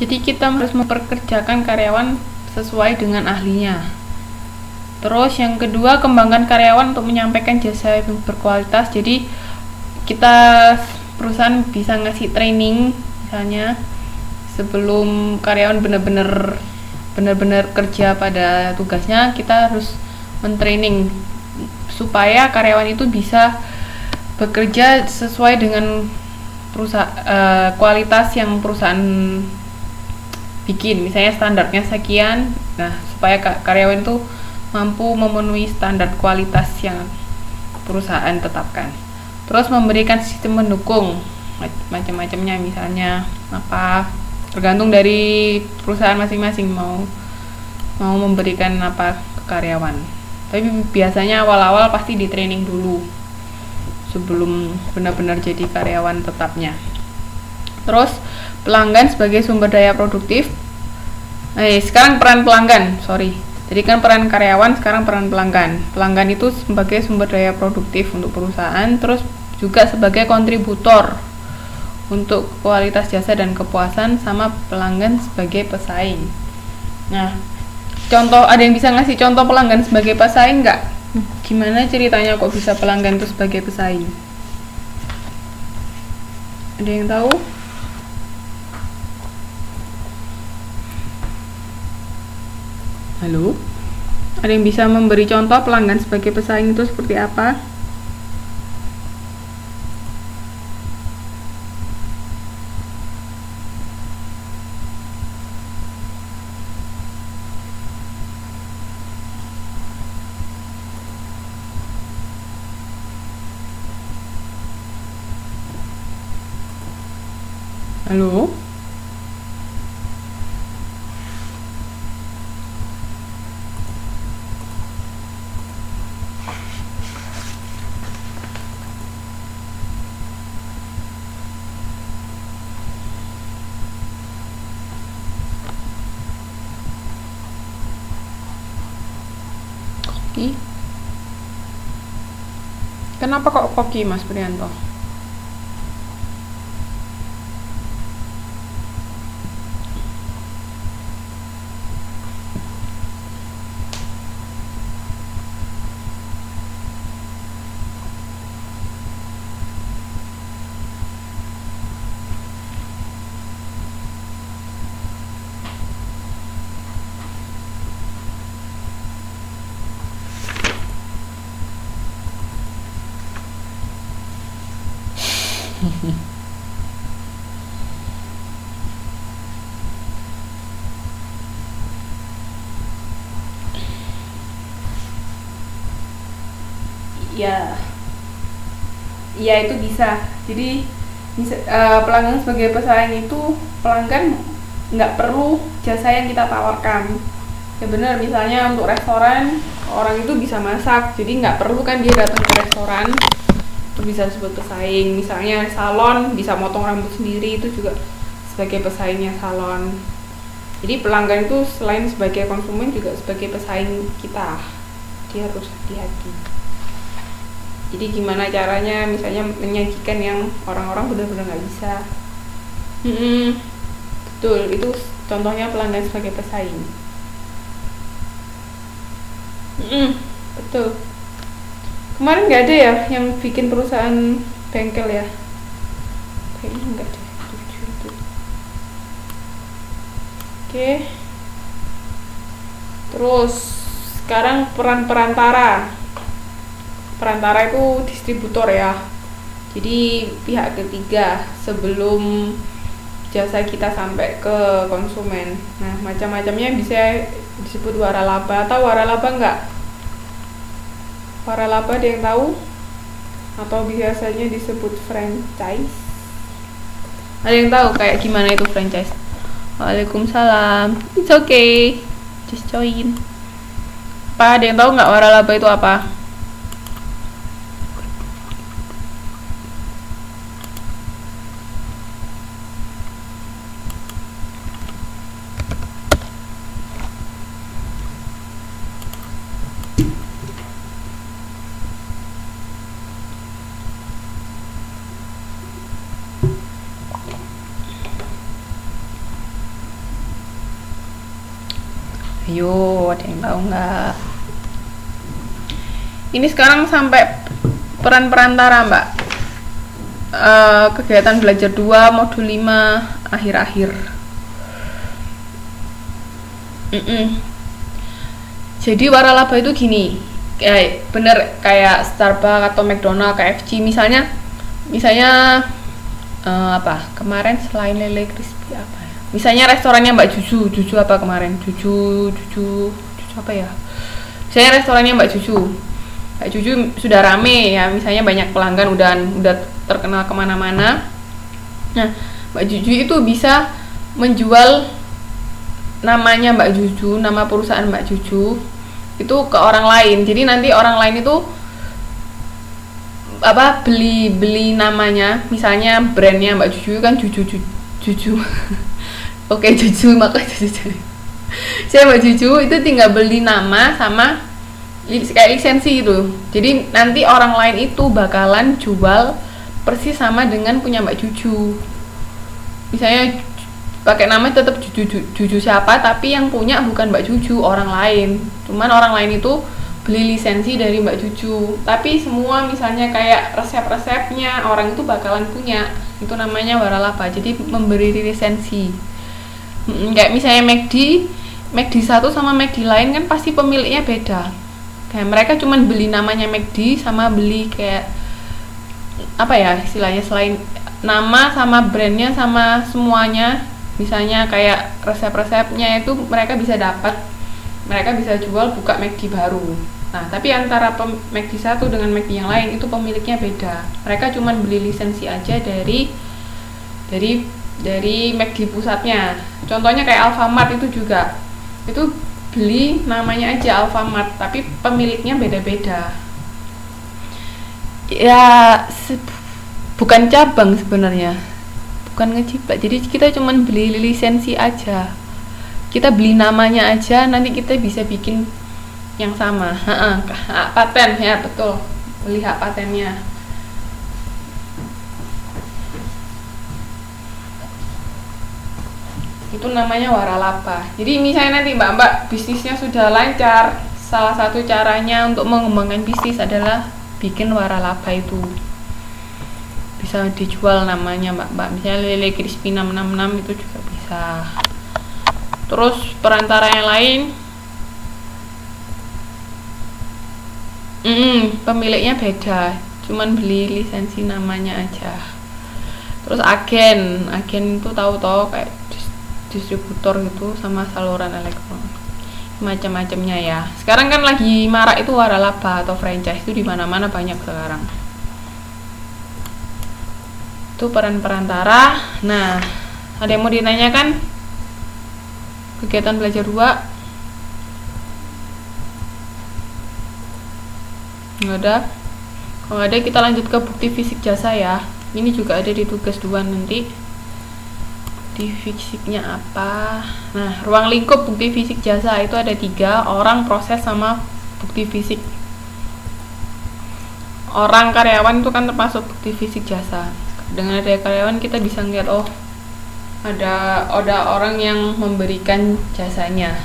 Jadi kita harus memperkerjakan karyawan sesuai dengan ahlinya. Terus yang kedua, kembangkan karyawan untuk menyampaikan jasa yang berkualitas. Jadi kita perusahaan bisa ngasih training, misalnya sebelum karyawan benar-benar kerja pada tugasnya, kita harus mentraining supaya karyawan itu bisa bekerja sesuai dengan kualitas yang perusahaan bikin. Misalnya standarnya sekian, nah supaya karyawan itu mampu memenuhi standar kualitas yang perusahaan tetapkan. Terus memberikan sistem mendukung macam-macamnya, misalnya apa, tergantung dari perusahaan masing-masing mau memberikan apa ke karyawan. Tapi biasanya awal-awal pasti di training dulu sebelum benar-benar jadi karyawan tetapnya. Terus pelanggan sebagai sumber daya produktif. Sekarang peran pelanggan, Jadi kan peran karyawan, sekarang peran pelanggan. Pelanggan itu sebagai sumber daya produktif untuk perusahaan, terus juga sebagai kontributor untuk kualitas jasa dan kepuasan, sama pelanggan sebagai pesaing. Nah, contoh, ada yang bisa ngasih contoh pelanggan sebagai pesaing nggak? Gimana ceritanya kok bisa pelanggan itu sebagai pesaing? Ada yang tahu? Halo? Ada yang bisa memberi contoh pelanggan sebagai pesaing itu seperti apa? Halo? Koki? Kenapa kok koki, Mas Prianto? Ya itu bisa. Jadi pelanggan sebagai pesaing itu, pelanggan nggak perlu jasa yang kita tawarkan. Ya benar, misalnya untuk restoran, orang itu bisa masak, jadi nggak perlu kan dia datang ke restoran, itu bisa disebut pesaing. Misalnya salon, bisa motong rambut sendiri, itu juga sebagai pesaingnya salon. Jadi pelanggan itu selain sebagai konsumen juga sebagai pesaing kita, dia harus hati-hati. Jadi gimana caranya, misalnya menyajikan yang orang-orang benar-benar nggak bisa. Betul, itu contohnya pelanggan sebagai pesaing. Betul. Kemarin nggak ada ya yang bikin perusahaan bengkel ya? Kayaknya nggak ada. Oke. Terus sekarang peran perantara. Perantara itu distributor ya. Jadi pihak ketiga sebelum jasa kita sampai ke konsumen. Nah, macam-macamnya bisa disebut waralaba. Tahu waralaba nggak? Waralaba ada yang tahu? Atau biasanya disebut franchise? Ada yang tahu kayak gimana itu franchise? Waalaikumsalam. It's okay. Just join. Apa ada yang tahu nggak waralaba itu apa? Ayo, ada yang tahu nggak? Ini sekarang sampai peran perantara, Mbak. Kegiatan belajar 2 modul 5 akhir-akhir. Jadi waralaba itu gini, kayak bener kayak Starbucks atau McDonald, KFC misalnya apa kemarin selain lele crispy apa ya? Misalnya restorannya Mbak Juju apa kemarin? Juju apa ya? Misalnya restorannya Mbak Juju sudah rame ya, misalnya banyak pelanggan, udah terkenal kemana-mana. Nah, Mbak Juju itu bisa menjual namanya Mbak Juju, nama perusahaan Mbak Juju itu ke orang lain. Jadi nanti orang lain itu beli namanya, misalnya brandnya Mbak Juju kan Juju. Oke, Juju, maka Juju. Saya Mbak Juju itu tinggal beli nama sama kayak lisensi itu. Jadi nanti orang lain itu bakalan jual persis sama dengan punya Mbak Juju. Misalnya pakai nama tetap Juju siapa, tapi yang punya bukan Mbak Juju, orang lain. Cuman orang lain itu beli lisensi dari Mbak Juju, tapi semua misalnya kayak resep-resepnya orang itu bakalan punya. Itu namanya waralaba, jadi memberi lisensi. Kayak misalnya McD 1 sama McD lain kan pasti pemiliknya beda. Kayak mereka cuman beli namanya McD sama beli kayak apa ya istilahnya, selain nama sama brandnya sama semuanya, misalnya kayak resep-resepnya itu mereka bisa dapat, mereka bisa jual, buka McD baru. Nah, tapi antara McD 1 dengan McD yang lain itu pemiliknya beda. Mereka cuma beli lisensi aja dari McD pusatnya. Contohnya kayak Alfamart itu juga. Itu beli namanya aja Alfamart, tapi pemiliknya beda-beda. Ya, bukan cabang sebenarnya. Bukan ngejiplak. Jadi kita cuma beli lisensi aja. Kita beli namanya aja, nanti kita bisa bikin yang sama. Paten ya, betul, beli hak patennya. Itu namanya waralaba. Jadi misalnya nanti mbak-mbak bisnisnya sudah lancar, salah satu caranya untuk mengembangkan bisnis adalah bikin waralaba itu. Bisa dijual namanya mbak-mbak, misalnya lele crispy 666 itu juga bisa. Terus perantara yang lain, pemiliknya beda, cuman beli lisensi namanya aja. Terus agen itu tahu-tahu kayak distributor gitu sama saluran elektronik, macam-macamnya ya. Sekarang kan lagi marak itu waralaba atau franchise, itu di mana-mana banyak sekarang. Itu peran perantara. Nah, ada yang mau ditanyakan? Kegiatan belajar 2 nggak ada? Kalau nggak ada, kita lanjut ke bukti fisik jasa ya. Ini juga ada di tugas 2 nanti. Bukti fisiknya apa? Nah, ruang lingkup bukti fisik jasa itu ada 3, orang, proses, sama bukti fisik. Orang, karyawan itu kan termasuk bukti fisik jasa. Dengan ada karyawan kita bisa ngeliat, oh ada orang yang memberikan jasanya,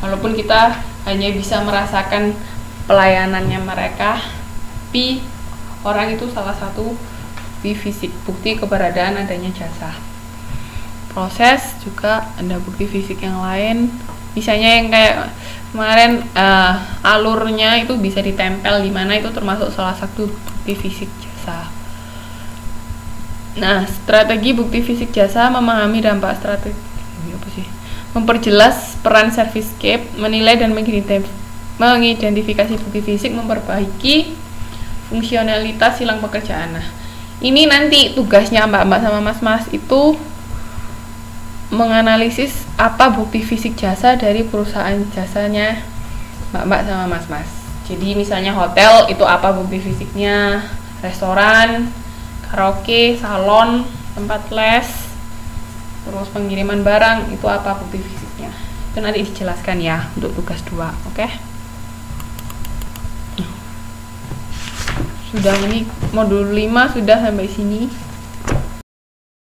walaupun kita hanya bisa merasakan pelayanannya mereka, tapi orang itu salah satu bukti fisik, bukti keberadaan adanya jasa. Proses juga ada bukti fisik yang lain, misalnya yang kayak kemarin alurnya itu bisa ditempel di mana, itu termasuk salah satu bukti fisik jasa. Nah, strategi bukti fisik jasa memahami dampak strategi apa sih? Memperjelas peran servicescape, menilai dan mengidentifikasi bukti fisik, memperbaiki fungsionalitas silang pekerjaan. Nah, ini nanti tugasnya mbak-mbak sama mas-mas itu menganalisis apa bukti fisik jasa dari perusahaan jasanya mbak-mbak sama mas-mas. Jadi misalnya hotel itu apa bukti fisiknya, restoran, karaoke, salon, tempat les, terus pengiriman barang itu apa bukti fisiknya. Itu nanti dijelaskan ya untuk tugas 2, oke? Sudah, ini modul 5 sudah sampai sini.